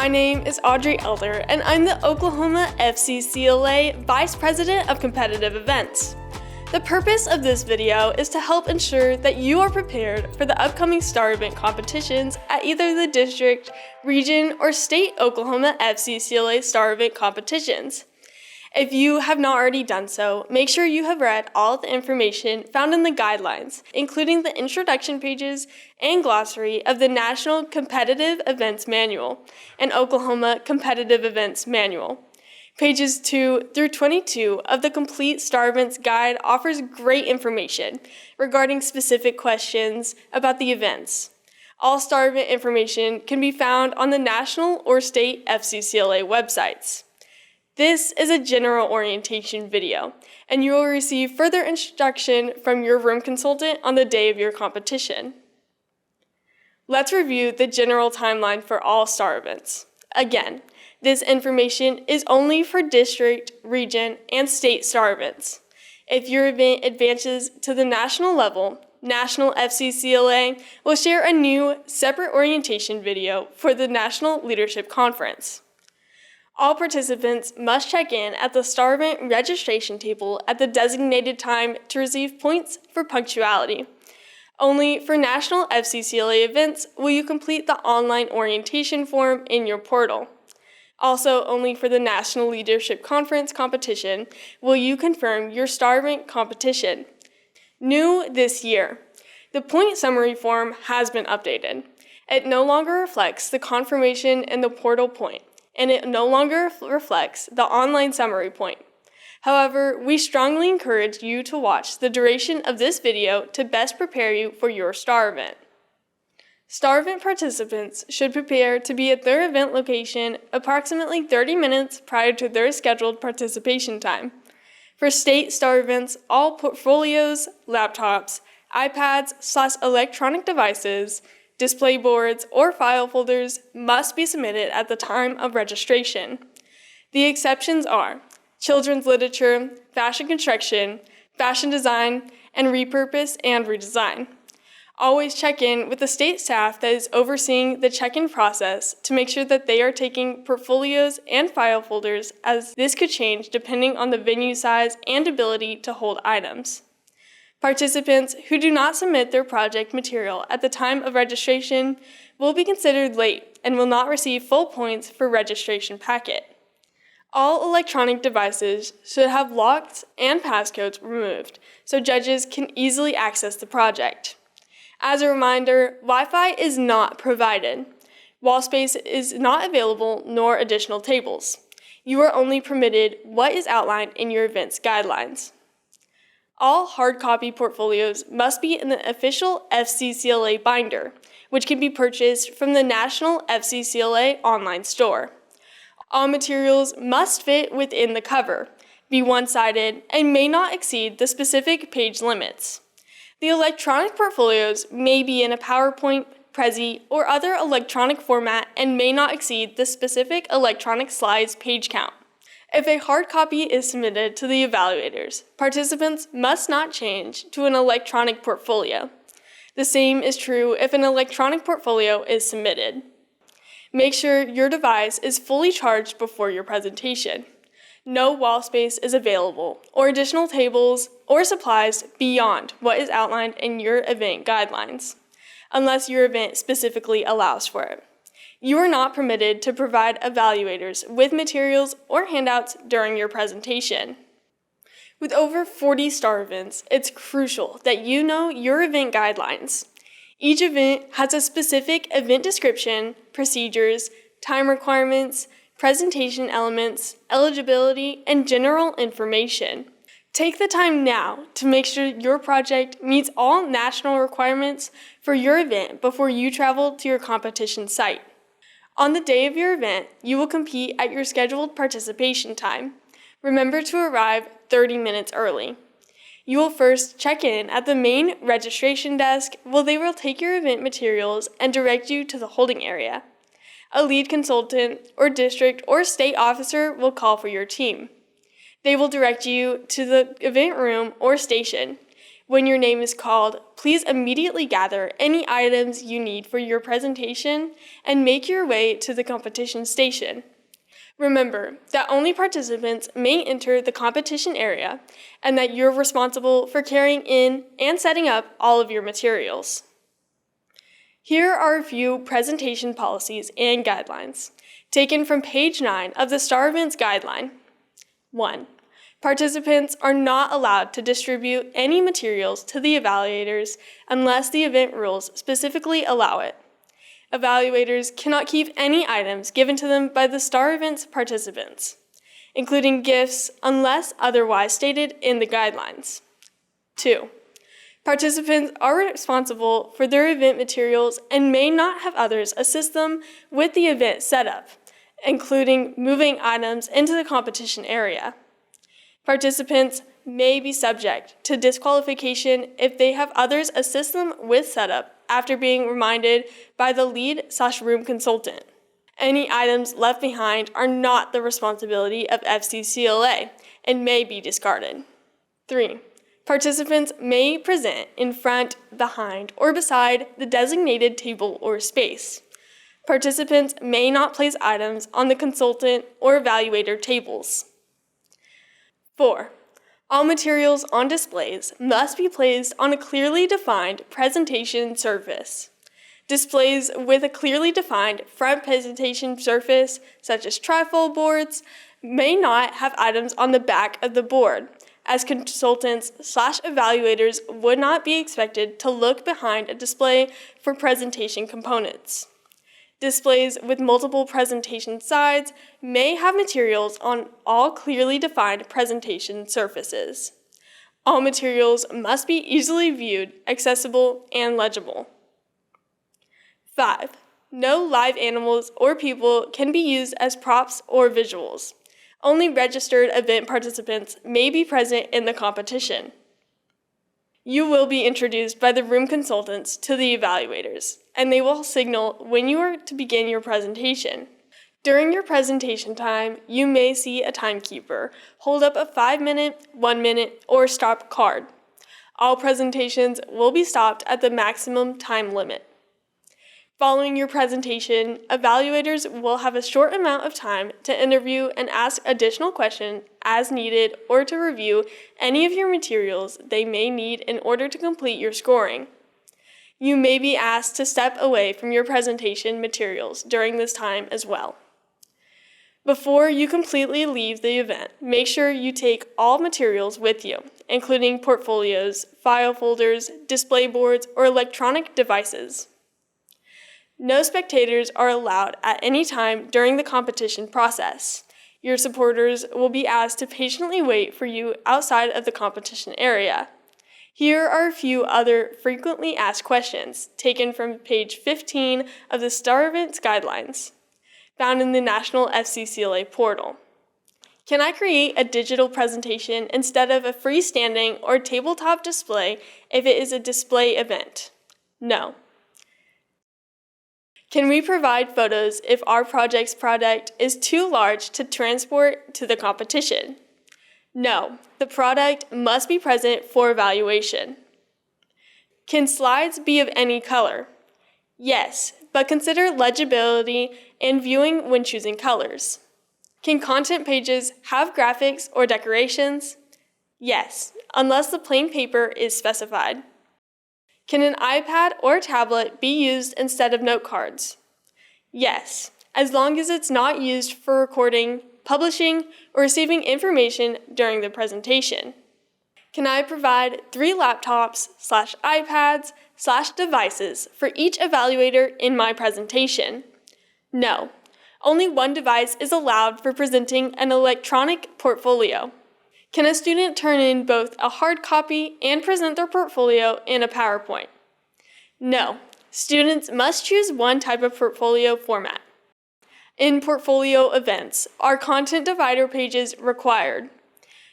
My name is Audrey Elder, and I'm the Oklahoma FCCLA Vice President of Competitive Events. The purpose of this video is to help ensure that you are prepared for the upcoming STAR event competitions at either the district, region, or state Oklahoma FCCLA STAR event competitions. If you have not already done so, make sure you have read all of the information found in the guidelines, including the introduction pages and glossary of the National Competitive Events Manual and Oklahoma Competitive Events Manual. Pages 2 through 22 of the Complete STAR Events Guide offers great information regarding specific questions about the events. All STAR event information can be found on the national or state FCCLA websites. This is a general orientation video, and you will receive further instruction from your room consultant on the day of your competition. Let's review the general timeline for all STAR events. Again, this information is only for district, region, and state STAR events. If your event advances to the national level, National FCCLA will share a new, separate orientation video for the National Leadership Conference. All participants must check in at the STAR event registration table at the designated time to receive points for punctuality. Only for National FCCLA events will you complete the online orientation form in your portal. Also, only for the National Leadership Conference competition will you confirm your STAR event competition. New this year, the point summary form has been updated. It no longer reflects the confirmation in the portal point, and it no longer reflects the online summary point. However, we strongly encourage you to watch the duration of this video to best prepare you for your STAR event. STAR event participants should prepare to be at their event location approximately 30 minutes prior to their scheduled participation time. For state STAR events, all portfolios, laptops, iPads/electronic devices, display boards, or file folders must be submitted at the time of registration. The exceptions are children's literature, fashion construction, fashion design, and repurpose and redesign. Always check in with the state staff that is overseeing the check-in process to make sure that they are taking portfolios and file folders, as this could change depending on the venue size and ability to hold items. Participants who do not submit their project material at the time of registration will be considered late and will not receive full points for registration packet. All electronic devices should have locks and passcodes removed so judges can easily access the project. As a reminder, Wi-Fi is not provided. Wall space is not available, nor additional tables. You are only permitted what is outlined in your event's guidelines. All hard copy portfolios must be in the official FCCLA binder, which can be purchased from the National FCCLA online store. All materials must fit within the cover, be one-sided, and may not exceed the specific page limits. The electronic portfolios may be in a PowerPoint, Prezi, or other electronic format and may not exceed the specific electronic slides page count. If a hard copy is submitted to the evaluators, participants must not change to an electronic portfolio. The same is true if an electronic portfolio is submitted. Make sure your device is fully charged before your presentation. No wall space is available, or additional tables or supplies beyond what is outlined in your event guidelines, unless your event specifically allows for it. You are not permitted to provide evaluators with materials or handouts during your presentation. With over 40 STAR events, it's crucial that you know your event guidelines. Each event has a specific event description, procedures, time requirements, presentation elements, eligibility, and general information. Take the time now to make sure your project meets all national requirements for your event before you travel to your competition site. On the day of your event, you will compete at your scheduled participation time. Remember to arrive 30 minutes early. You will first check in at the main registration desk where they will take your event materials and direct you to the holding area. A lead consultant or district or state officer will call for your team. They will direct you to the event room or station, When your name is called, please immediately gather any items you need for your presentation and make your way to the competition station. Remember that only participants may enter the competition area and that you're responsible for carrying in and setting up all of your materials. Here are a few presentation policies and guidelines, taken from page 9 of the STAR Events Guideline. 1. Participants are not allowed to distribute any materials to the evaluators unless the event rules specifically allow it. Evaluators cannot keep any items given to them by the STAR Events participants, including gifts unless otherwise stated in the guidelines. 2. Participants are responsible for their event materials and may not have others assist them with the event setup, including moving items into the competition area. Participants may be subject to disqualification if they have others assist them with setup after being reminded by the lead/room consultant. Any items left behind are not the responsibility of FCCLA and may be discarded. 3. Participants may present in front, behind, or beside the designated table or space. Participants may not place items on the consultant or evaluator tables. 4. All materials on displays must be placed on a clearly defined presentation surface. Displays with a clearly defined front presentation surface, such as trifold boards, may not have items on the back of the board, as consultants/evaluators would not be expected to look behind a display for presentation components. Displays with multiple presentation sides may have materials on all clearly defined presentation surfaces. All materials must be easily viewed, accessible, and legible. 5. No live animals or people can be used as props or visuals. Only registered event participants may be present in the competition. You will be introduced by the room consultants to the evaluators, and they will signal when you are to begin your presentation. During your presentation time, you may see a timekeeper hold up a 5-minute, 1-minute, or stop card. All presentations will be stopped at the maximum time limit. Following your presentation, evaluators will have a short amount of time to interview and ask additional questions as needed or to review any of your materials they may need in order to complete your scoring. You may be asked to step away from your presentation materials during this time as well. Before you completely leave the event, make sure you take all materials with you, including portfolios, file folders, display boards, or electronic devices. No spectators are allowed at any time during the competition process. Your supporters will be asked to patiently wait for you outside of the competition area. Here are a few other frequently asked questions taken from page 15 of the STAR Events Guidelines, found in the National FCCLA portal. Can I create a digital presentation instead of a freestanding or tabletop display if it is a display event? No. Can we provide photos if our project's product is too large to transport to the competition? No, the product must be present for evaluation. Can slides be of any color? Yes, but consider legibility and viewing when choosing colors. Can content pages have graphics or decorations? Yes, unless the plain paper is specified. Can an iPad or tablet be used instead of note cards? Yes, as long as it's not used for recording, publishing, or receiving information during the presentation. Can I provide 3 laptops/iPads/devices for each evaluator in my presentation? No, only one device is allowed for presenting an electronic portfolio. Can a student turn in both a hard copy and present their portfolio in a PowerPoint? No, students must choose one type of portfolio format. In portfolio events, are content divider pages required?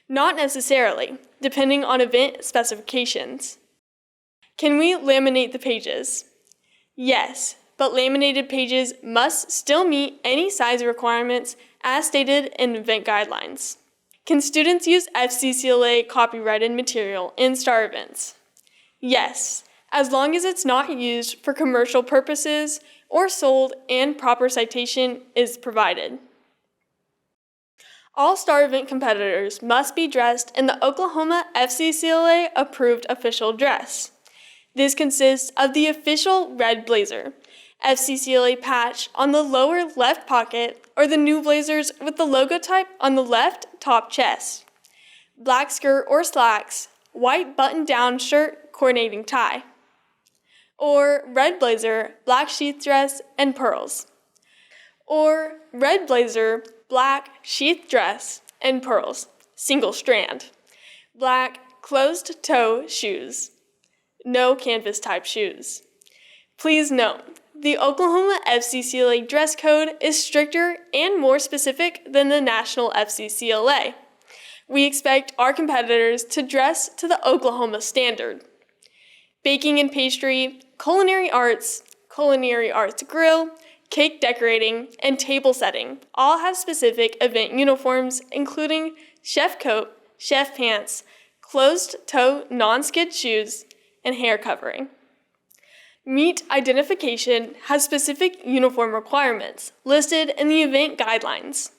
Not necessarily, depending on event specifications. Can we laminate the pages? Yes, but laminated pages must still meet any size requirements as stated in event guidelines. Can students use FCCLA copyrighted material in STAR events? Yes, as long as it's not used for commercial purposes or sold and proper citation is provided. All star event competitors must be dressed in the Oklahoma FCCLA approved official dress. This consists of the official red blazer, FCCLA patch on the lower left pocket, or the new blazers with the logo type on the left top chest, black skirt or slacks, white button-down shirt coordinating tie, or red blazer, black sheath dress, and pearls, or red blazer, black sheath dress, and pearls, single strand, black closed-toe shoes, no canvas type shoes. Please note, the Oklahoma FCCLA dress code is stricter and more specific than the national FCCLA. We expect our competitors to dress to the Oklahoma standard. Baking and pastry, culinary arts grill, cake decorating, and table setting all have specific event uniforms, including chef coat, chef pants, closed-toe non-skid shoes, and hair covering. Meat identification has specific uniform requirements listed in the event guidelines.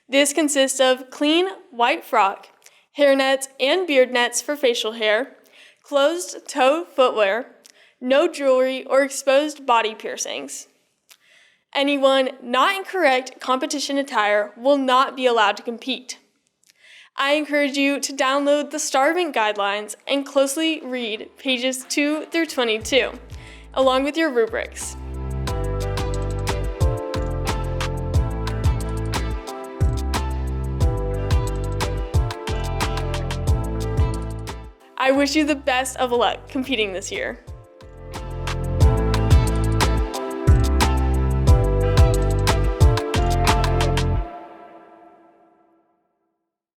This consists of clean white frock, hair nets and beard nets for facial hair, closed-toe footwear, no jewelry or exposed body piercings. Anyone not in correct competition attire will not be allowed to compete. I encourage you to download the Star Event Guidelines and closely read pages 2 through 22, along with your rubrics. I wish you the best of luck competing this year.